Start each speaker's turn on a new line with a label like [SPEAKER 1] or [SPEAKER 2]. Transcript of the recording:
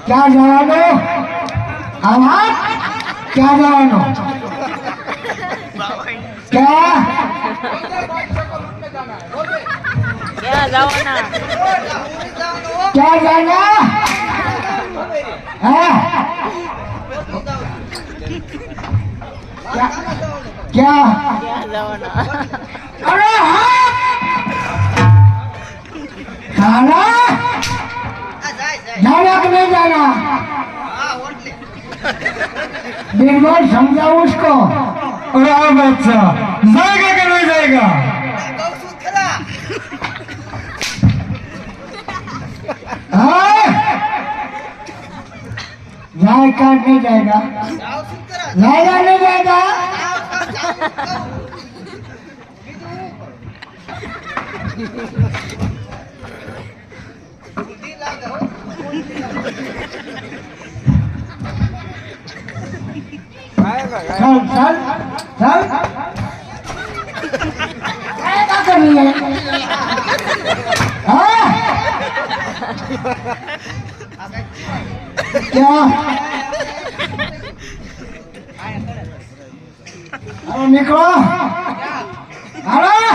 [SPEAKER 1] ક્યાં જવાનું? આમાં ક્યાં જવાનું? ક્યાં
[SPEAKER 2] જવાના?
[SPEAKER 1] ક્યાં જાના? હે ક્યાં
[SPEAKER 2] જવાના?
[SPEAKER 1] અરે હા जाना जाना कि नहीं जाना? निर्मल समझाओ उसको।
[SPEAKER 3] अरे हाँ बच्चा जाएगा कि नहीं जाएगा?
[SPEAKER 1] हाँ जाएगा नहीं जाएगा? जाएगा नहीं जाएगा? चल चल चल क्या कर रही है? हाँ? क्या अरे निकलो अरे